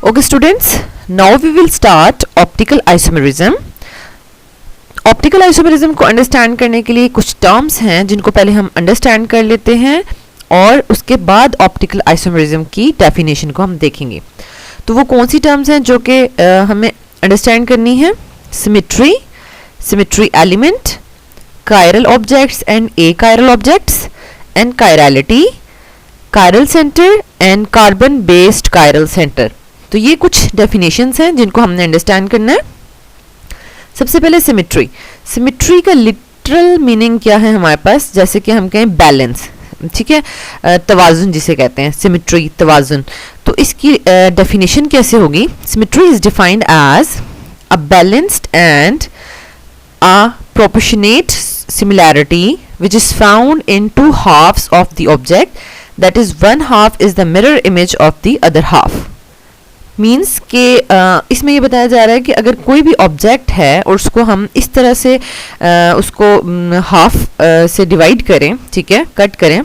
Okay students, now we will start optical isomerism. Optical isomerism को understand करने के लिए कुछ टर्म्स हैं जिनको पहले हम अंडरस्टैंड कर लेते हैं और उसके बाद ऑप्टिकल आइसोमेरिज्म की डेफिनेशन को हम देखेंगे. तो वो कौन सी टर्म्स हैं जो कि हमें अंडरस्टैंड करनी है? Symmetry, symmetry element, chiral objects and A chiral objects and chirality, chiral centre and carbon based chiral centre. तो ये कुछ डेफिनेशंस हैं जिनको हमने अंडरस्टैंड करना है. सबसे पहले सिमेट्री. सिमेट्री का लिटरल मीनिंग क्या है हमारे पास? जैसे कि हम कहें बैलेंस, ठीक है, तवाजुन जिसे कहते हैं, सिमेट्री तवाजुन. तो इसकी डेफिनेशन कैसे होगी? Symmetry is defined as a balanced and a proportionate similarity which is found in two halves of the object, that is one half is the mirror image of the other half. Means कि इसमें ये बताया जा रहा है कि अगर कोई भी ऑब्जेक्ट है और उसको हम इस तरह से उसको हाफ से डिवाइड करें, ठीक है, कट करें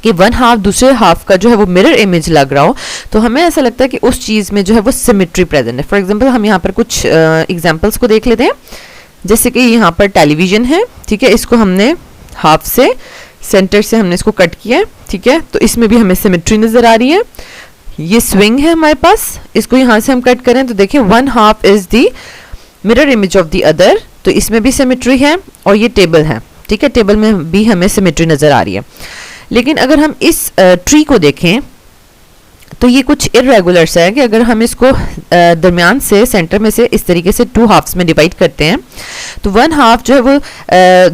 कि वन हाफ दूसरे हाफ का जो है वो मिरर इमेज लग रहा हो, तो हमें ऐसा लगता है कि उस चीज़ में जो है वो सिमेट्री प्रेजेंट है. फॉर एग्जांपल हम यहाँ पर कुछ एग्जांपल्स को देख लेते हैं. जैसे कि यहाँ पर टेलीविज़न है, ठीक है, इसको हमने हाफ से सेंटर से हमने इसको कट किया है, ठीक है, तो इसमें भी हमें सिमेट्री नज़र आ रही है. ये स्विंग है हमारे पास, इसको यहाँ से हम कट करें तो देखिए one half is the mirror image of the other, तो इसमें भी सिमेट्री है. और ये टेबल है, ठीक है, टेबल में भी हमें सिमेट्री नज़र आ रही है. लेकिन अगर हम इस ट्री को देखें तो ये कुछ इरेगुलर्स है कि अगर हम इसको दरमियान से सेंटर में से इस तरीके से टू हाफ्स में डिवाइड करते हैं तो वन हाफ जो है वो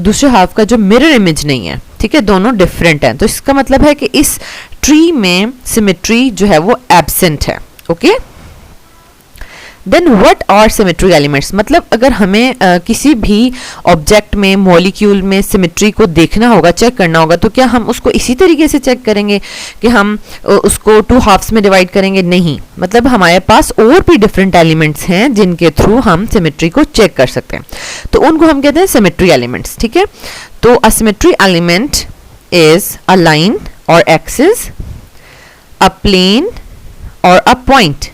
दूसरे हाफ का जो मिरर इमेज नहीं है, ठीक है, दोनों डिफरेंट हैं. तो इसका मतलब है कि इस ट्री में सिमेट्री जो है वो एब्सेंट है. Okay, then what are symmetry elements? मतलब अगर हमें किसी भी ऑब्जेक्ट में, मॉलिक्यूल में सिमेट्री को देखना होगा, चेक करना होगा, तो क्या हम उसको इसी तरीके से चेक करेंगे कि हम उसको टू हाफ्स में डिवाइड करेंगे? नहीं, मतलब हमारे पास और भी डिफरेंट एलिमेंट्स हैं जिनके थ्रू हम सिमेट्री को चेक कर सकते हैं, तो उनको हम कहते हैं सिमेट्री एलिमेंट्स. ठीक है, तो a symmetry element is a line और axis, a plane or a point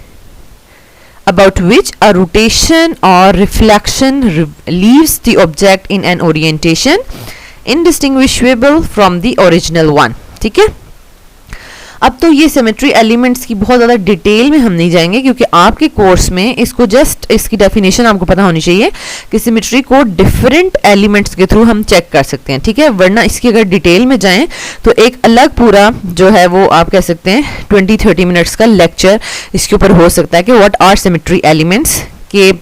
about which a rotation or reflection leaves the object in an orientation indistinguishable from the original one. ठीक है, अब तो ये symmetry elements की बहुत ज़्यादा detail में हम नहीं जाएंगे क्योंकि आपके कोर्स में इसको जस्ट इसकी डेफिनेशन आपको पता होनी चाहिए कि सिमेट्री को डिफरेंट एलिमेंट्स के थ्रू हम चेक कर सकते हैं. ठीक है, वरना इसकी अगर डिटेल में जाएं तो एक अलग पूरा जो है वो आप कह सकते हैं 20-30 मिनट्स का लेक्चर इसके ऊपर हो सकता है कि व्हाट आर सिमेट्री एलिमेंट्स, के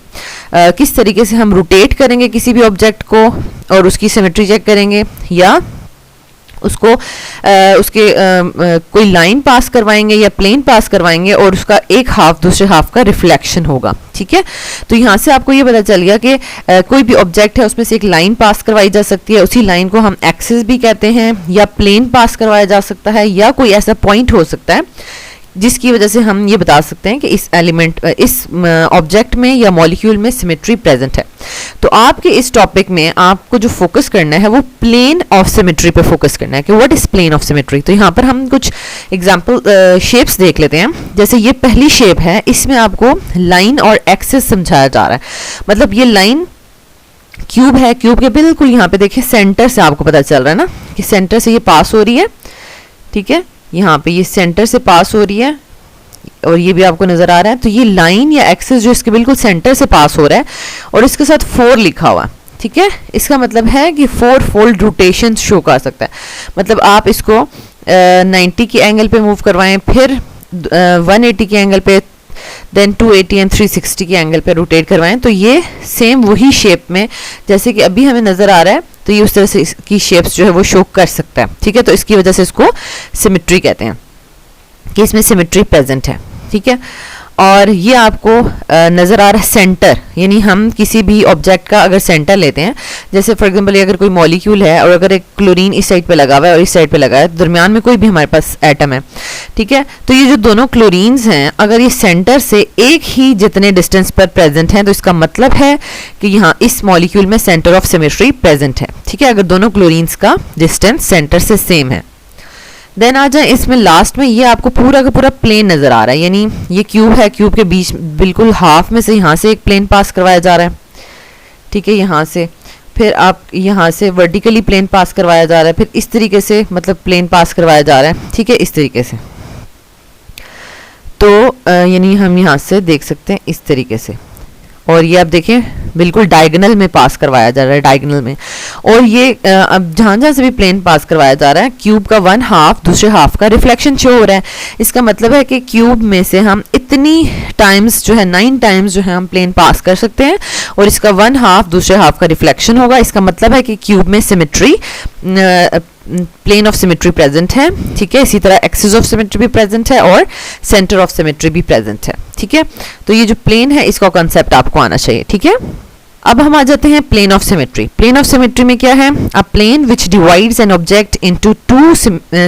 किस तरीके से हम रोटेट करेंगे किसी भी ऑब्जेक्ट को और उसकी सिमेट्री चेक करेंगे, या उसको उसके कोई लाइन पास करवाएंगे या प्लेन पास करवाएंगे और उसका एक हाफ दूसरे हाफ का रिफ्लेक्शन होगा. ठीक है, तो यहाँ से आपको ये पता चल गया कि कोई भी ऑब्जेक्ट है उसमें से एक लाइन पास करवाई जा सकती है, उसी लाइन को हम एक्सिस भी कहते हैं, या प्लेन पास करवाया जा सकता है, या कोई ऐसा पॉइंट हो सकता है जिसकी वजह से हम ये बता सकते हैं कि इस एलिमेंट, इस ऑब्जेक्ट में या मॉलिक्यूल में सिमेट्री प्रेजेंट है. तो आपके इस टॉपिक में आपको जो फोकस करना है वो प्लेन ऑफ सिमेट्री पे फोकस करना है कि what is plane of symmetry. तो यहाँ पर हम कुछ एग्जांपल शेप्स देख लेते हैं. जैसे ये पहली शेप है, इसमें आपको लाइन और एक्सिस समझाया जा रहा है. मतलब ये लाइन क्यूब है, क्यूब के बिल्कुल यहाँ पे देखिए सेंटर से आपको पता चल रहा है ना कि सेंटर से ये पास हो रही है. ठीक है, यहाँ पे ये सेंटर से पास हो रही है और ये भी आपको नजर आ रहा है. तो ये लाइन या एक्सिस जो इसके बिल्कुल सेंटर से पास हो रहा है और इसके साथ 4 लिखा हुआ. ठीक है, इसका मतलब है कि 4 फोल्ड रोटेशन शो कर सकता है. मतलब आप इसको 90 की एंगल पे मूव करवाएं, फिर 180 की एंगल पे, देन 280 एंड 360 की एंगल पे रोटेट करवाएं, तो ये सेम वही शेप में जैसे कि अभी हमें नजर आ रहा है, तो ये उस तरह से इसकी शेप्स जो है वो शो कर सकता है. ठीक है, तो इसकी वजह से इसको सिमेट्री कहते हैं कि इसमें सिमेट्री प्रेजेंट है. ठीक है, और ये आपको नज़र आ रहा है सेंटर, यानी हम किसी भी ऑब्जेक्ट का अगर सेंटर लेते हैं, जैसे फॉर एग्जांपल अगर कोई मॉलिक्यूल है और अगर एक क्लोरीन इस साइड पे लगा हुआ है और इस साइड पे लगा है, दरमियान में कोई भी हमारे पास एटम है. ठीक है, तो ये जो दोनों क्लोरीन्स हैं अगर ये सेंटर से एक ही जितने डिस्टेंस पर प्रेजेंट हैं तो इसका मतलब है कि यहाँ इस मॉलिक्यूल में सेंटर ऑफ सिमेट्री प्रेजेंट है. ठीक है, अगर दोनों क्लोरीन्स का डिस्टेंस सेंटर से सेम है. देन आ जाए इसमें लास्ट में, ये आपको पूरा का पूरा प्लेन नज़र आ रहा है, यानी ये क्यूब है, क्यूब के बीच बिल्कुल हाफ में से यहाँ से एक प्लेन पास करवाया जा रहा है, ठीक है, यहाँ से, फिर आप यहाँ से वर्टिकली प्लेन पास करवाया जा रहा है, फिर इस तरीके से मतलब प्लेन पास करवाया जा रहा है, ठीक है, इस तरीके से। तो यानी हम यहाँ से देख सकते हैं इस तरीके से, और ये आप देखें बिल्कुल डायगोनल में पास करवाया जा रहा है, डायगोनल में। और ये अब जहाँ जहाँ से भी प्लेन पास करवाया जा रहा है, क्यूब का 1/2 दूसरे हाफ का रिफ्लेक्शन शो हो रहा है। इसका मतलब है कि क्यूब में से हम इतनी टाइम्स जो है 9 टाइम्स जो है हम प्लेन पास कर सकते हैं, और इसका 1/2 दूसरे हाफ का रिफ्लेक्शन होगा। इसका मतलब है कि क्यूब में symmetry, plane of symmetry present है, ठीक है। इसी तरह एक्सिस ऑफ सिमेट्री भी प्रेजेंट है और सेंटर ऑफ सिमेट्री भी प्रेजेंट है, ठीक है। तो ये जो प्लेन है इसका कॉन्सेप्ट आपको आना चाहिए, ठीक है। अब हम आ जाते हैं plane of symmetry. Plane of symmetry में क्या है? A plane which divides an object into 2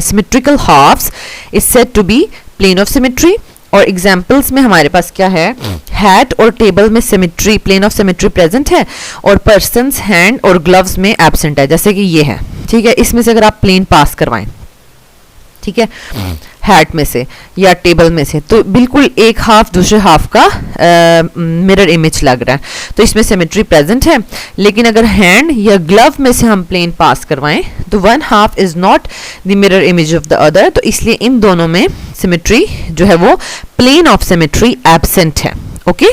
symmetrical halves is said to be plane of symmetry. और एग्जाम्पल्स में हमारे पास क्या है? हैट और टेबल में symmetry, plane of symmetry present है, और पर्सन्स हैंड और ग्लव्स में एब्सेंट है, जैसे कि ये है, ठीक है। इसमें से अगर आप प्लेन पास करवाएं, ठीक है, हैट में से या टेबल में से, तो बिल्कुल एक हाफ दूसरे हाफ का मिरर इमेज लग रहा है, तो इसमें सिमेट्री प्रेजेंट है। लेकिन अगर हैंड या ग्लव में से हम प्लेन पास करवाएं तो 1/2 is not the mirror image of the other, तो इसलिए इन दोनों में सिमेट्री जो है वो प्लेन ऑफ सिमेट्री एब्सेंट है। ओके,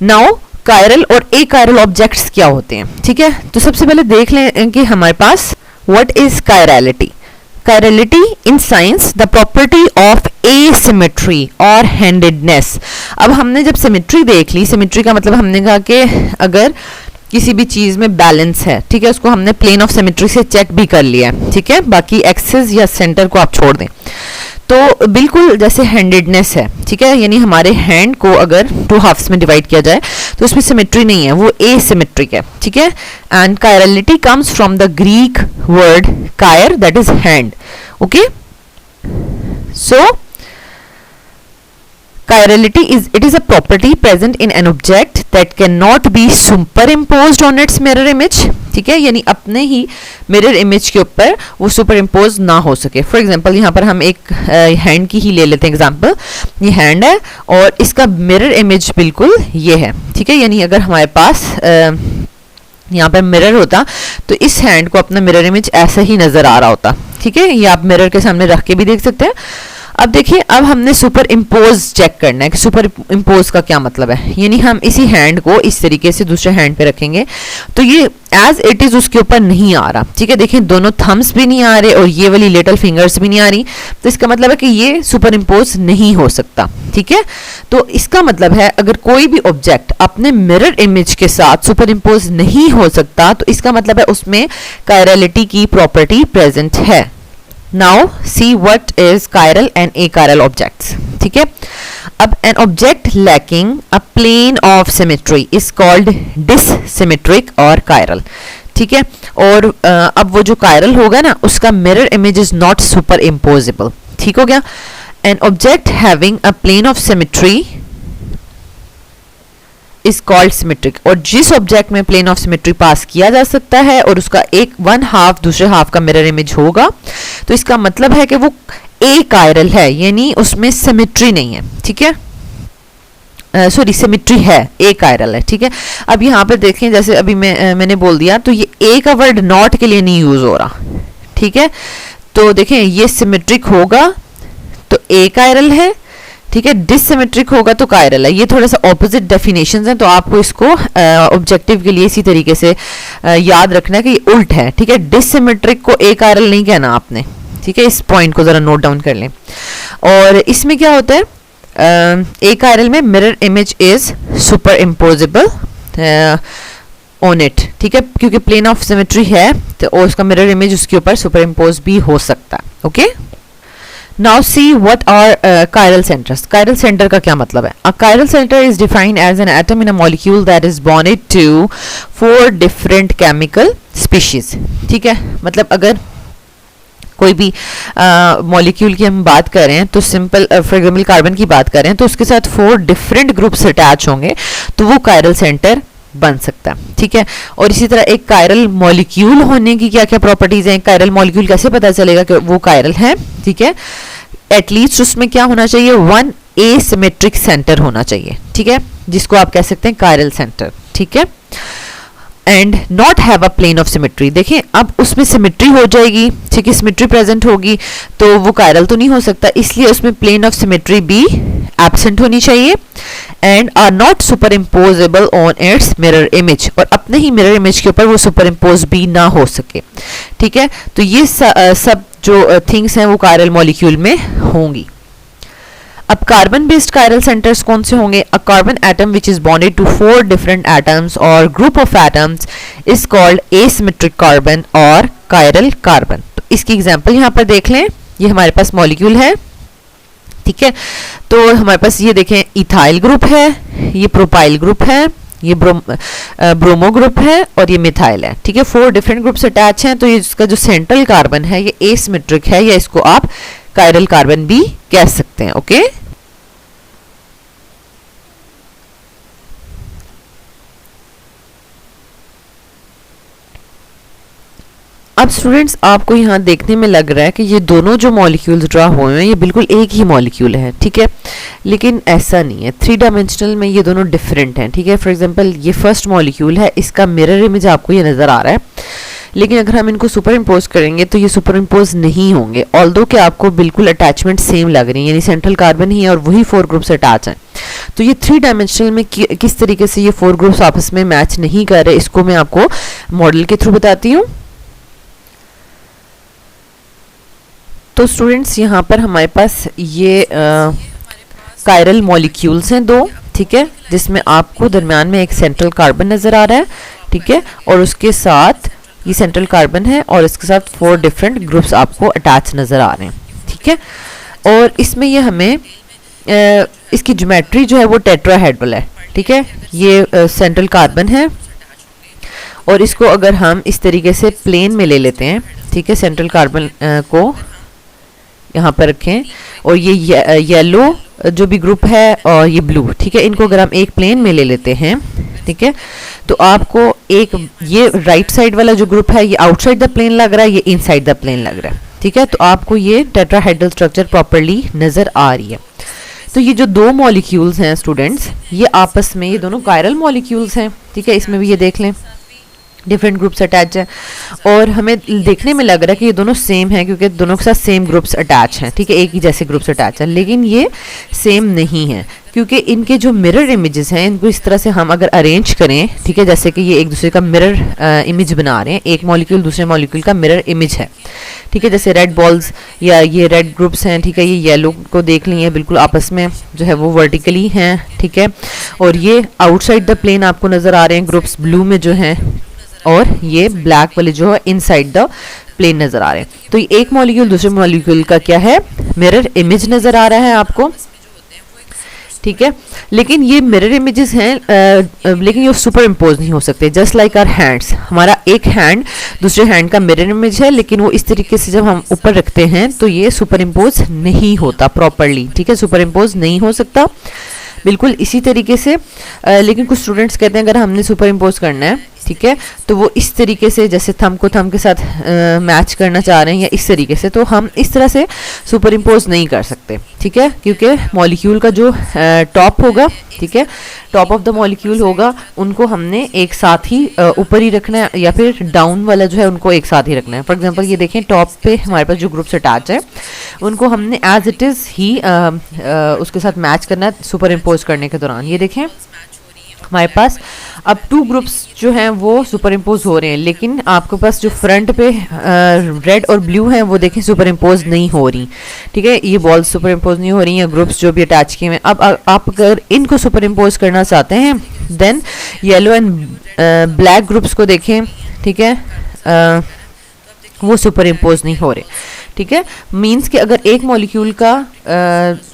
नाउ कायरल और ए कायरल ऑब्जेक्ट्स क्या होते हैं, ठीक है। तो सबसे पहले देख लें कि हमारे पास what is chirality. Chirality in science the property of asymmetry और handedness। अब हमने जब सिमेट्री देख ली, सिमेट्री का मतलब हमने कहा कि अगर किसी भी चीज में बैलेंस है, ठीक है, उसको हमने प्लेन ऑफ सिमेट्री से चेक भी कर लिया है, ठीक है, बाकी एक्सिस या सेंटर को आप छोड़ दें। तो बिल्कुल जैसे हैंडेडनेस है, ठीक है, यानी हमारे हैंड को अगर 2 हाफ्स में डिवाइड किया जाए तो उसमें सिमेट्री नहीं है, वो एसिमेट्रिक है, ठीक है। And chirality comes from the Greek word kheir that is hand. Okay, so chirality is a property present in an object that cannot be superimposed on its mirror image, ठीक है, यानी अपने ही मिरर इमेज के ऊपर वो super impose ना हो सके। फॉर एग्जांपल यहाँ पर हम एक हैंड की ही ले लेते हैं एग्जांपल। ये हैंड है और इसका मिरर इमेज बिल्कुल ये है, ठीक है, यानी अगर हमारे पास यहाँ पर मिरर होता तो इस हैंड को अपना मिरर इमेज ऐसा ही नजर आ रहा होता, ठीक है। ये आप मिरर के सामने रख के भी देख सकते हैं। अब देखिए, अब हमने सुपर इम्पोज चेक करना है कि सुपर इम्पोज का क्या मतलब है, यानी हम इसी हैंड को इस तरीके से दूसरे हैंड पे रखेंगे तो ये एज इट इज उसके ऊपर नहीं आ रहा, ठीक है। देखिए, दोनों थम्स भी नहीं आ रहे और ये वाली लिटिल फिंगर्स भी नहीं आ रही, तो इसका मतलब है कि ये सुपर इम्पोज नहीं हो सकता, ठीक है। तो इसका मतलब है अगर कोई भी ऑब्जेक्ट अपने मिरर इमेज के साथ सुपर इम्पोज नहीं हो सकता तो इसका मतलब है उसमें कायरलिटी की प्रॉपर्टी प्रेजेंट है। Now see what is chiral and achiral objects, ठीक है। अब an object lacking a plane of symmetry is called dissymmetric और chiral, ठीक है। और अब वो जो chiral होगा ना उसका mirror image is not superimposable, ठीक हो गया। An object having a plane of symmetry is called symmetric, और जिस ऑब्जेक्ट में प्लेन ऑफ सिमेट्री पास किया जा सकता है और उसका एक 1/2 दूसरे हाफ का मिरर इमेज होगा तो इसका मतलब है कि वो ए कायरल है, यानी उसमें सिमेट्री नहीं है, ठीक है, सॉरी सिमेट्री है, ए कायरल है, ठीक है। अब यहाँ पे देखें, जैसे अभी मैंने बोल दिया तो ये ए का वर्ड नॉट के लिए नहीं यूज हो रहा, ठीक है। तो देखें, ये सिमेट्रिक होगा तो ए कायरल है, ठीक है, डिससिमेट्रिक होगा तो कायरल है। ये थोड़ा सा ऑपोजिट डेफिनेशंस हैं, तो आपको इसको ऑब्जेक्टिव के लिए इसी तरीके से याद रखना है कि ये उल्ट है, ठीक है। डिससिमेट्रिक को ए कायरल नहीं कहना आपने, ठीक है, इस पॉइंट को जरा नोट डाउन कर लें। और इसमें क्या होता है, ए कायरल में mirror image is super imposable on it, ठीक है, क्योंकि प्लेन ऑफ सिमेट्री है तो उसका मिरर इमेज उसके ऊपर सुपर इम्पोज भी हो सकता है। Okay, Now see what are chiral centers. Chiral center का क्या मतलब है? A chiral center is defined as an atom in a molecule that is bonded to 4 different chemical species. ठीक है, मतलब अगर कोई भी मॉलिक्यूल की हम बात करें तो सिंपल फॉर एग्जाम्पल कार्बन की बात करें तो उसके साथ 4 डिफरेंट ग्रुप्स अटैच होंगे तो वो chiral center बन सकता है, ठीक है। और इसी तरह एक कायरल मॉलिक्यूल होने की क्या क्या प्रॉपर्टीज हैं, कायरल मॉलिक्यूल कैसे पता चलेगा कि वो कायरल है, ठीक है। एटलीस्ट उसमें क्या होना चाहिए, वन एसिमेट्रिक सेंटर होना चाहिए, ठीक है, जिसको आप कह सकते हैं कायरल सेंटर, ठीक है। And not have a plane of symmetry, देखें अब उसमें सिमेट्री हो जाएगी, ठीक है, सिमेट्री प्रेजेंट होगी तो वो कायरल तो नहीं हो सकता, इसलिए उसमें प्लेन ऑफ सिमेट्री भी एब्सेंट होनी चाहिए। And are not superimposable on its mirror image, और अपने ही मिरर इमेज के ऊपर वो सुपर इम्पोज भी ना हो सके, ठीक है। तो ये सब जो थिंग्स हैं वो कायरल मॉलिक्यूल में होंगी। अब कार्बन बेस्ड कायरल सेंटर्स कौन से होंगे, a carbon atom which is bonded to 4 different atoms और group of atoms is called asymmetric carbon और कायरल कार्बन। तो इसकी एग्जांपल यहाँ पर देख लें, ये हमारे पास मॉलिक्यूल है, ठीक है। तो हमारे पास ये देखें इथाइल ग्रुप है, ये प्रोपाइल ग्रुप है, ये ब्रोमो ग्रुप है और ये मिथाइल है, ठीक है। 4 डिफरेंट ग्रुप्स अटैच हैं, तो ये इसका जो सेंट्रल कार्बन है ये एसिमेट्रिक है, या इसको आप कायरल कार्बन भी कह सकते हैं, ओके। अब स्टूडेंट्स आपको यहाँ देखने में लग रहा है कि ये दोनों जो मॉलिक्यूल्स ड्रा हुए हैं ये बिल्कुल एक ही मॉलिक्यूल है, ठीक है, लेकिन ऐसा नहीं है। 3 डायमेंशनल में ये दोनों डिफरेंट हैं, ठीक है। फॉर एग्जांपल ये फर्स्ट मॉलिक्यूल है, इसका मिरर इमेज आपको ये नज़र आ रहा है, लेकिन अगर हम इनको सुपर इम्पोज करेंगे तो ये सुपर इम्पोज नहीं होंगे, ऑल्दो कि आपको बिल्कुल अटैचमेंट सेम लग रही है, यानी सेंट्रल कार्बन ही है और वही 4 ग्रुप्स अटैच हैं। तो ये 3 डायमेंशनल में किस तरीके से ये 4 ग्रुप्स आपस में मैच नहीं कर रहे, इसको मैं आपको मॉडल के थ्रू बताती हूँ। तो स्टूडेंट्स यहाँ पर हमारे पास ये कायरल मॉलिक्यूल्स हैं 2, ठीक है, जिसमें आपको दरमियान में एक सेंट्रल कार्बन नज़र आ रहा है, ठीक है, और उसके साथ ये सेंट्रल कार्बन है और इसके साथ 4 डिफरेंट ग्रुप्स आपको अटैच नज़र आ रहे हैं, ठीक है। और इसमें ये हमें इसकी ज्योमेट्री जो है वो टेट्राहेड्रल है, ठीक है। ये सेंट्रल कार्बन है और इसको अगर हम इस तरीके से प्लेन में ले लेते हैं, ठीक है, सेंट्रल कार्बन को यहाँ पर रखें और ये येलो जो भी ग्रुप है और ये ब्लू, ठीक है, इनको अगर हम एक प्लेन में ले लेते हैं, ठीक है, तो आपको एक ये राइट साइड वाला जो ग्रुप है ये आउटसाइड द प्लेन लग रहा है, ये इनसाइड द प्लेन लग रहा है, ठीक है। तो आपको ये टेट्राहेड्रल स्ट्रक्चर प्रॉपर्ली नज़र आ रही है। तो ये जो 2 मॉलिक्यूल्स हैं स्टूडेंट्स, ये आपस में ये दोनों कायरल मॉलिक्यूल्स हैं, ठीक है, इसमें भी ये देख लें डिफरेंट ग्रुप्स अटैच हैं और हमें देखने में लग रहा है कि ये दोनों सेम हैं क्योंकि दोनों के साथ सेम ग्रुप्स अटैच हैं, ठीक है, एक ही जैसे ग्रुप्स अटैच हैं, लेकिन ये सेम नहीं है क्योंकि इनके जो मिरर इमेजेस हैं इनको इस तरह से हम अगर अरेंज करें, ठीक है, जैसे कि ये एक दूसरे का मिरर इमेज बना रहे हैं, एक मॉलिक्यूल दूसरे मॉलिक्यूल का मिरर इमेज है, ठीक है, जैसे रेड बॉल्स या ये रेड ग्रुप्स हैं, ठीक है, ये येलो को देख लीजिए बिल्कुल आपस में जो है वो वर्टिकली हैं, ठीक है, और ये आउटसाइड द प्लेन आपको नज़र आ रहे हैं ग्रुप्स ब्लू में जो हैं और ये ब्लैक वाले जो है इनसाइड द प्लेन नज़र आ रहे हैं। तो ये एक मॉलिक्यूल दूसरे मॉलिक्यूल का क्या है, मिरर इमेज नज़र आ रहा है आपको, ठीक है, लेकिन ये मिरर इमेजेस हैं लेकिन ये सुपर इम्पोज नहीं हो सकते। जस्ट लाइक आवर हैंड्स, हमारा एक हैंड दूसरे हैंड का मिरर इमेज है, लेकिन वो इस तरीके से जब हम ऊपर रखते हैं तो ये सुपर इम्पोज नहीं होता प्रॉपरली, ठीक है, सुपर इम्पोज नहीं हो सकता बिल्कुल इसी तरीके से। लेकिन कुछ स्टूडेंट्स कहते हैं अगर हमने सुपर इम्पोज करना है, ठीक है, तो वो इस तरीके से जैसे थंब को थंब के साथ मैच करना चाह रहे हैं या इस तरीके से, तो हम इस तरह से सुपर इम्पोज नहीं कर सकते, ठीक है, क्योंकि मॉलिक्यूल का जो टॉप होगा, ठीक है, टॉप ऑफ द मॉलिक्यूल होगा, उनको हमने एक साथ ही ऊपर ही रखना है या फिर डाउन वाला जो है उनको एक साथ ही रखना है। फॉर एग्जांपल ये देखें टॉप पे हमारे पास जो ग्रुप्स अटैच है उनको हमने एज इट इज़ ही उसके साथ मैच करना है सुपर इम्पोज करने के दौरान। ये देखें हमारे पास अब 2 ग्रुप्स जो हैं वो सुपर इम्पोज हो रहे हैं, लेकिन आपके पास जो फ्रंट पे रेड और ब्लू हैं वो देखें सुपर इम्पोज नहीं हो रही, ठीक है, ये बॉल्स सुपर इम्पोज नहीं हो रही हैं, ग्रुप्स जो भी अटैच किए हैं। अब आप अगर इनको सुपर इम्पोज करना चाहते हैं then yellow and black groups को देखें, ठीक है, वो सुपर इम्पोज नहीं हो रहे, ठीक है, मीन्स कि अगर एक मॉलिक्यूल का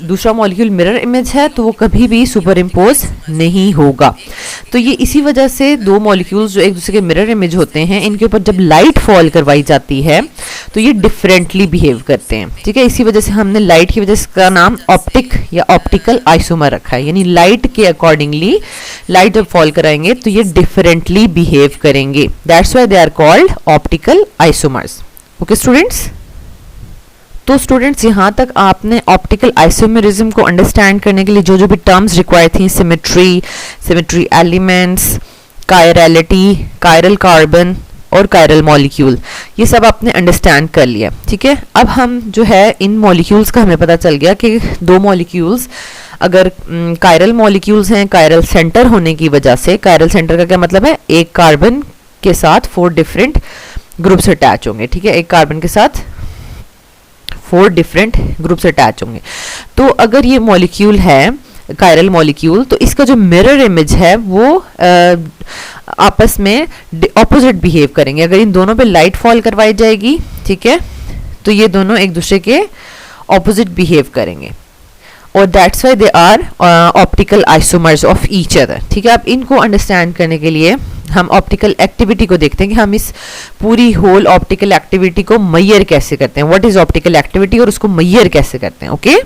दूसरा मॉलिक्यूल मिरर इमेज है तो वो कभी भी सुपर इम्पोज नहीं होगा। तो ये इसी वजह से दो मॉलिक्यूल्स जो एक दूसरे के मिरर इमेज होते हैं, इनके ऊपर जब लाइट फॉल करवाई जाती है तो ये डिफरेंटली बिहेव करते हैं। ठीक है, इसी वजह से हमने लाइट की वजह से इसका नाम ऑप्टिक या ऑप्टिकल आइसोमर रखा है, यानी लाइट के अकॉर्डिंगली लाइट जब फॉल कराएंगे तो ये डिफरेंटली बिहेव करेंगे, that's why they are called optical isomers. Okay students, तो स्टूडेंट्स यहाँ तक आपने ऑप्टिकल आइसोमेरिज्म को अंडरस्टैंड करने के लिए जो जो भी टर्म्स रिक्वायर थी, symmetry elements, chirality, chiral carbon और कायरल मॉलिक्यूल, ये सब आपने अंडरस्टैंड कर लिया। ठीक है, अब हम जो है इन मॉलिक्यूल्स का हमें पता चल गया कि दो मॉलिक्यूल्स अगर कायरल मॉलिक्यूल्स हैं, कायरल सेंटर होने की वजह से, कायरल सेंटर का क्या मतलब है, एक कार्बन के साथ 4 डिफरेंट ग्रुप्स अटैच होंगे। ठीक है, एक कार्बन के साथ 4 डिफरेंट ग्रुप्स अटैच होंगे। तो अगर ये मॉलिक्यूल है कायरल मॉलिक्यूल, तो इसका जो मिरर इमेज है वो आपस में ऑपोजिट बिहेव करेंगे। अगर इन दोनों पे लाइट फॉल करवाई जाएगी, ठीक है, तो ये दोनों एक दूसरे के ऑपोजिट बिहेव करेंगे और that's why they are optical isomers of each other. ठीक है, अब इनको अंडरस्टैंड करने के लिए हम ऑप्टिकल एक्टिविटी को देखते हैं कि हम इस पूरी होल ऑप्टिकल एक्टिविटी को मेजर कैसे करते हैं, व्हाट इज ऑप्टिकल एक्टिविटी और उसको मेजर कैसे करते हैं। ओके